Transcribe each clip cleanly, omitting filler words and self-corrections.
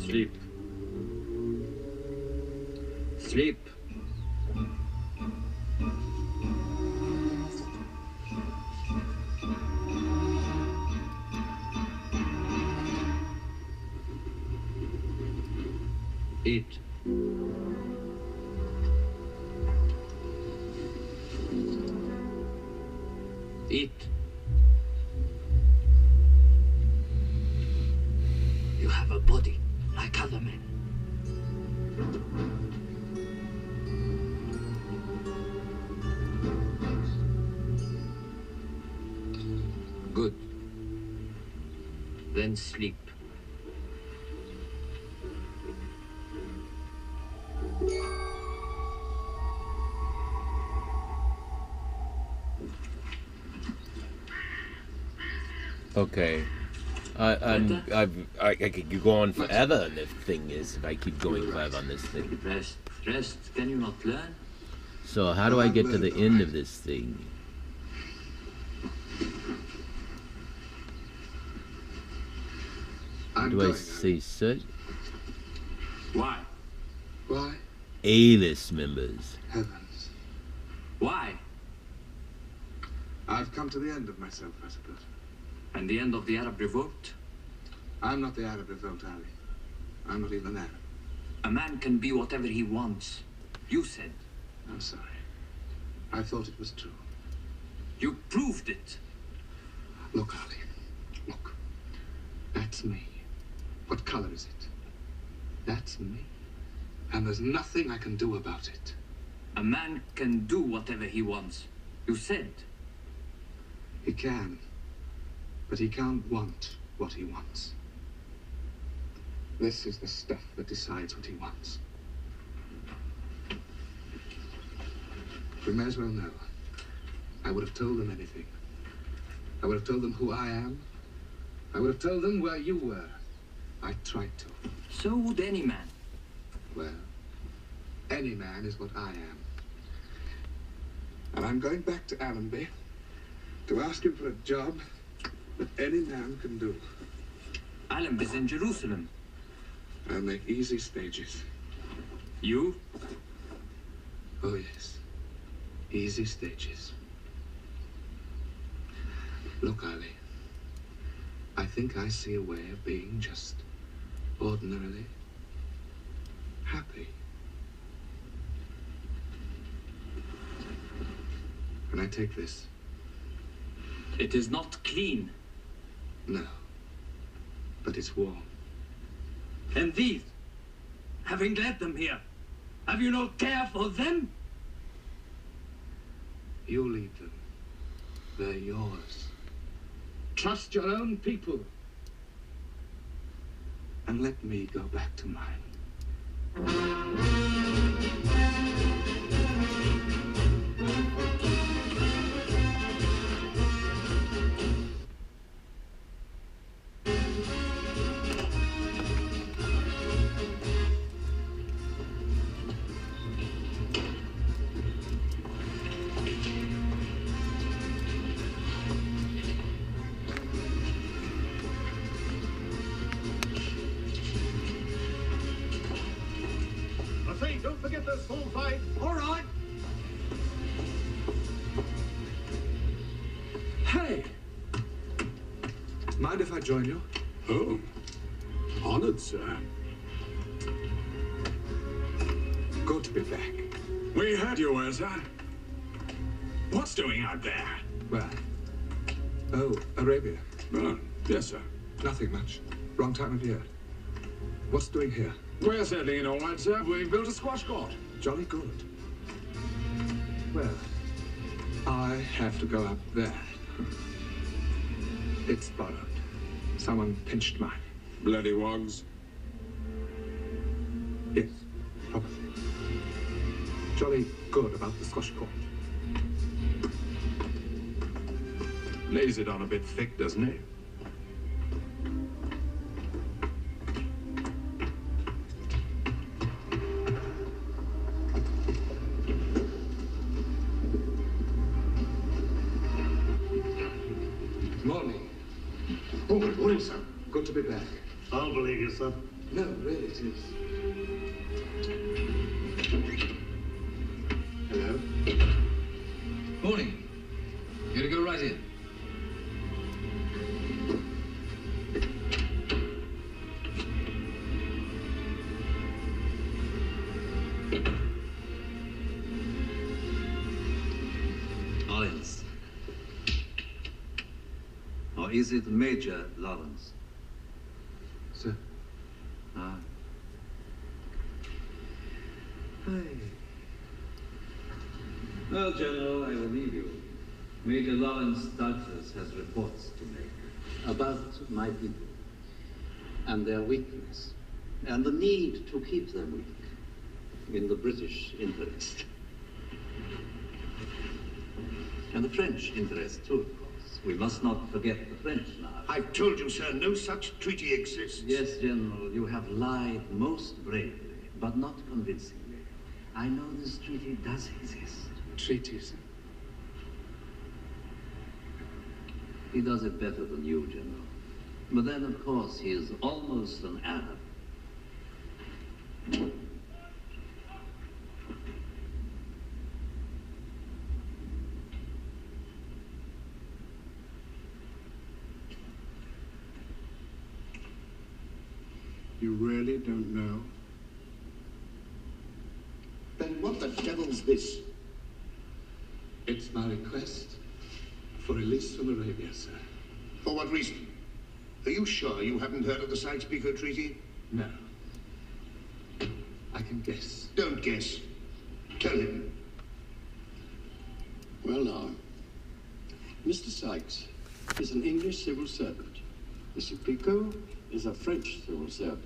Sleep. Sleep. Eat. Eat. You have a body like other men. Good. Then sleep. Okay. I could go on forever. The thing is, if I keep going forever on this thing. Rest. Rest. Can you not learn? So how do I get to the end of this thing? Do I say search? Why? Why? A-list members. Heavens. Why? I've come to the end of myself, I suppose. And the end of the Arab revolt? I'm not the Arab revolt, Ali. I'm not even an Arab. A man can be whatever he wants. You said. I'm sorry. I thought it was true. You proved it. Look, Ali. Look. That's me. What color is it? That's me. And there's nothing I can do about it. A man can do whatever he wants. You said. He can. But he can't want what he wants. This is the stuff that decides what he wants. We may as well know. I would have told them anything. I would have told them who I am. I would have told them where you were. I tried to. So would any man. Well, any man is what I am. And I'm going back to Allenby to ask him for a job that any man can do. Allenby's in Jerusalem. I'll make easy stages. You? Oh, yes. Easy stages. Look, Ali. I think I see a way of being just ordinarily happy. Can I take this? It is not clean. No. But it's warm. And these, having led them here, have you no care for them? You lead them. They're yours. Trust your own people. and let me go back to mine. Don't forget the small fight. All right. Hey! Mind if I join you? Oh, honored, sir. Good to be back. We heard you were, sir. What's doing out there? Where? Oh, Arabia. Oh, yes, sir. Nothing much. Wrong time of year. What's doing here? We're settling in all right, sir. We've built a squash court. Jolly good. Well, I have to go up there. It's borrowed. Someone pinched mine. Bloody wogs. Yes, probably. Jolly good about the squash court. Lays it on a bit thick, doesn't he? Morning. Oh, good morning, sir. Good to be back. I'll believe you, sir. No, really, it is. Hello? Morning. You to go right in. Lawrence. Or is it Major Lawrence? Sir? Ah. Hey. Well, General, I will leave you. Major Lawrence Douglas has reports to make about my people and their weakness and the need to keep them weak in the British interest. And the French interest, too, of course. We must not forget the French now. I've told you, sir, no such treaty exists. Yes, General, you have lied most bravely, but not convincingly. I know this treaty does exist. Treaties. He does it better than you, General. But then, of course, he is almost an Arab. You really don't know? Then what the devil's this? It's my request for release from Arabia, sir. For what reason? Are you sure you haven't heard of the Sykes-Picot Treaty? No. I can guess. Don't guess. Tell him. Well now, Mr. Sykes is an English civil servant. Mr. Picot is a French civil servant.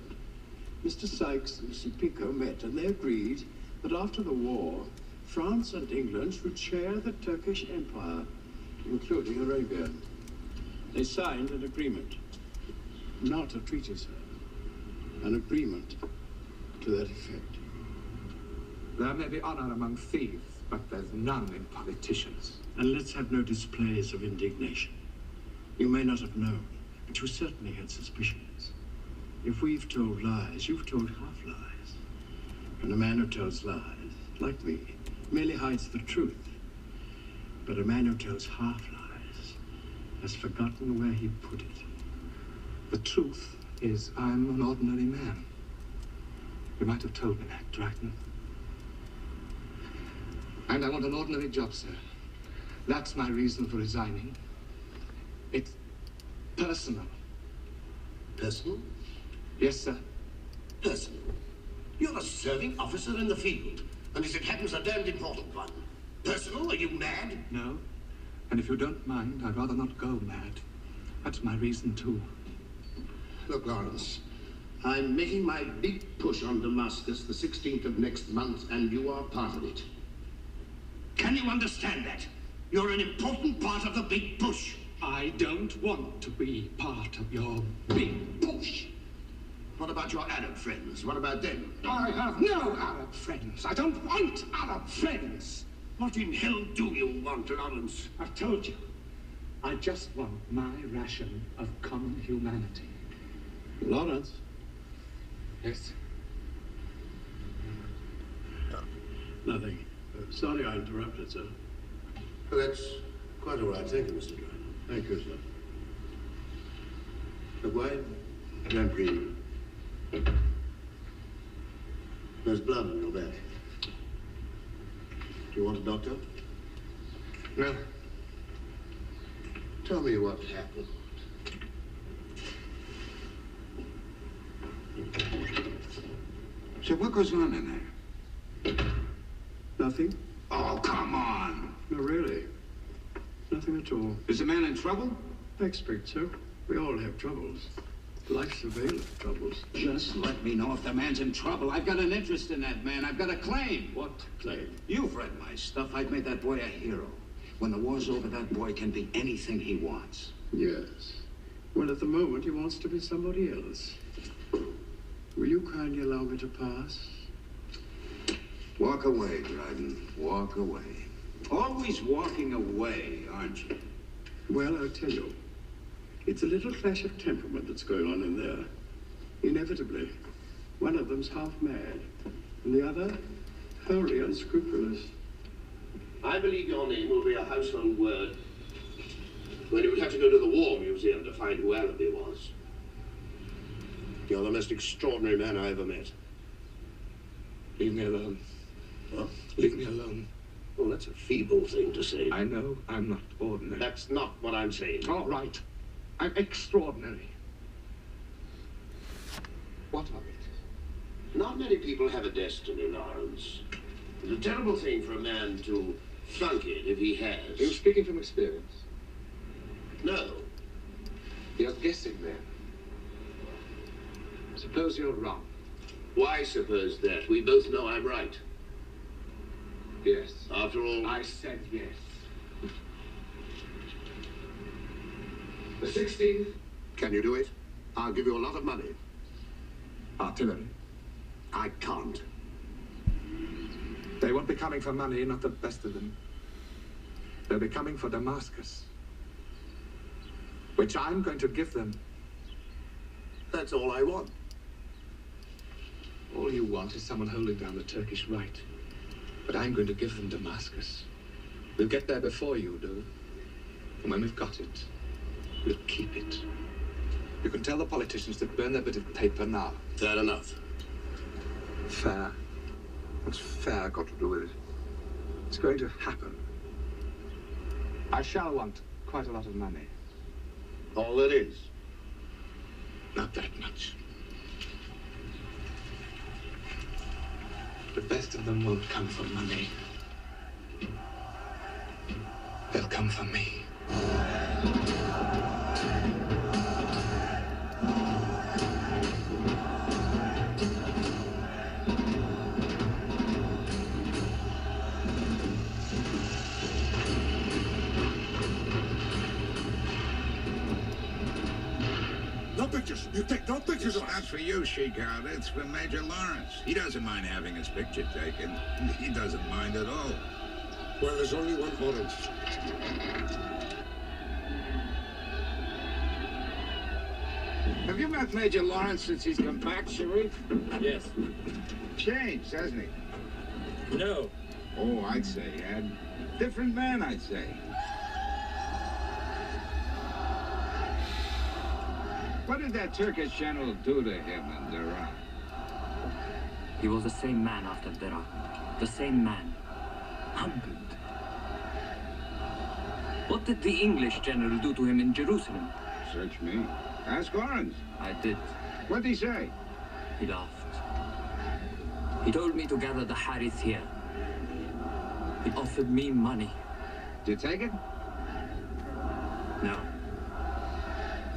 Mr. Sykes and Mr. Picot met and they agreed that after the war, France and England should share the Turkish Empire, including Arabia. They signed an agreement. Not a treaty, sir. An agreement to that effect. There may be honor among thieves, but there's none in politicians. And let's have no displays of indignation. You may not have known, but you certainly had suspicions. If we've told lies, you've told half lies. And a man who tells lies, like me, merely hides the truth. But a man who tells half lies has forgotten where he put it. The truth is, I'm an ordinary man. You might have told me that, Drayton. And I want an ordinary job, sir. That's my reason for resigning. It's personal. Personal? Yes, sir. Personal? You're a serving officer in the field, and as it happens, a damned important one. Personal? Are you mad? No. And if you don't mind, I'd rather not go mad. That's my reason, too. Look, Lawrence, I'm making my big push on Damascus the 16th of next month, and you are part of it. Can you understand that? You're an important part of the big push. I don't want to be part of your big push. What about your Arab friends? What about them? I have no Arab friends. I don't want Arab friends. What in hell do you want, Lawrence? I've told you. I just want my ration of common humanity. Lawrence? Yes? Nothing. Sorry I interrupted, sir. Well, that's quite all right. Thank you, Mr. Driver. Thank you, sir. But why? Don't breathe. There's blood on your back. Do you want a doctor? No. Tell me what happened. So what goes on in there? Nothing. Oh, come on. No, really. Nothing at all. Is the man in trouble? I expect so. We all have troubles. Life's a veil of troubles. Just let me know if the man's in trouble. I've got an interest in that man. I've got a claim. What claim? You've read my stuff. I've made that boy a hero. When the war's over, that boy can be anything he wants. Yes. Well, at the moment, he wants to be somebody else. Will you kindly allow me to pass? Walk away, Dryden. Walk away. Always walking away, aren't you? Well, I'll tell you. It's a little clash of temperament that's going on in there. Inevitably. One of them's half mad, and the other wholly unscrupulous. I believe your name will be a household word when you would have to go to the War Museum to find who Allenby was. You're the most extraordinary man I ever met. Leave me alone. What? Leave me alone. Well, that's a feeble thing to say. I know I'm not ordinary. That's not what I'm saying. All right. I'm extraordinary. What of it? Not many people have a destiny, Lawrence. It's a terrible thing for a man to flunk it if he has. Are you speaking from experience? No. You're guessing then. Suppose you're wrong. Why suppose that? We both know I'm right. Yes. After all... I said yes. The 16th. Can you do it? I'll give you a lot of money. Artillery. I can't. They won't be coming for money, not the best of them. They'll be coming for Damascus, which I'm going to give them. That's all I want. All you want is someone holding down the Turkish right. But I'm going to give them Damascus. We'll get there before you do. And when we've got it, we'll keep it. You can tell the politicians to burn their bit of paper now. Fair enough. Fair? What's fair got to do with it? It's going to happen. I shall want quite a lot of money. All that is. Not that much. The best of them won't come for money. They'll come for me. No pictures. You take no pictures of That's us. for you, Sheikhout. It's for Major Lawrence. He doesn't mind having his picture taken. He doesn't mind at all. Well, there's only one orange. Have you met Major Lawrence since he's come back, Sharif? Yes. Changed, hasn't he? No. Oh, I'd say he had. Different man, I'd say. What did that Turkish general do to him in Iran? He was the same man after Dara. The same man. Humbled. What did the English general do to him in Jerusalem? Search me. Ask Lawrence. I did. What'd he say? He laughed. He told me to gather the Harith here. He offered me money. Did you take it? No.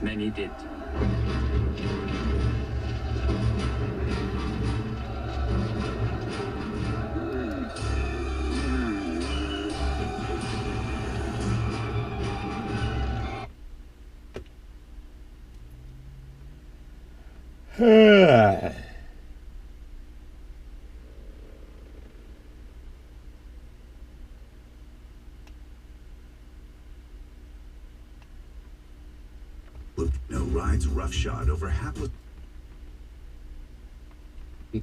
Many did. No rides roughshod over hapless.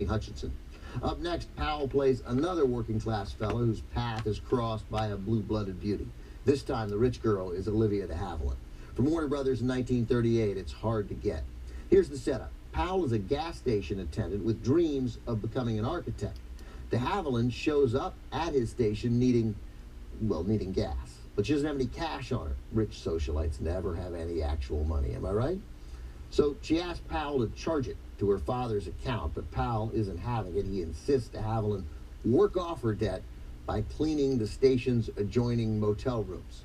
Hutchinson. Up next, Powell plays another working-class fellow whose path is crossed by a blue-blooded beauty. This time, the rich girl is Olivia de Havilland. From Warner Brothers in 1938, it's hard to get. Here's the setup. Powell is a gas station attendant with dreams of becoming an architect. De Havilland shows up at his station needing gas. But she doesn't have any cash on her. Rich socialites never have any actual money, am I right? So she asked Powell to charge it to her father's account, but Powell isn't having it. He insists de Havilland work off her debt by cleaning the station's adjoining motel rooms.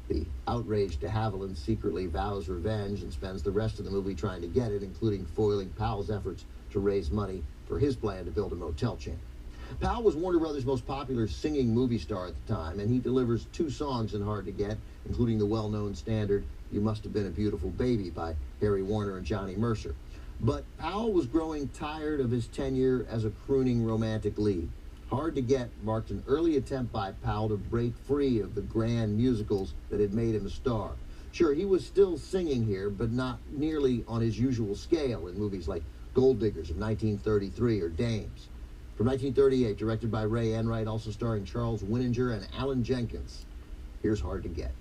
The outraged de Havilland secretly vows revenge and spends the rest of the movie trying to get it, including foiling Powell's efforts to raise money for his plan to build a motel chain. Powell was Warner Brothers' most popular singing movie star at the time, and he delivers 2 songs in Hard to Get, including the well-known standard You Must Have Been a Beautiful Baby by Harry Warner and Johnny Mercer. But Powell was growing tired of his tenure as a crooning romantic lead. Hard to Get marked an early attempt by Powell to break free of the grand musicals that had made him a star. Sure, he was still singing here, but not nearly on his usual scale in movies like Gold Diggers of 1933 or Dames. From 1938, directed by Ray Enright, also starring Charles Winninger and Alan Jenkins. Here's Hard to Get.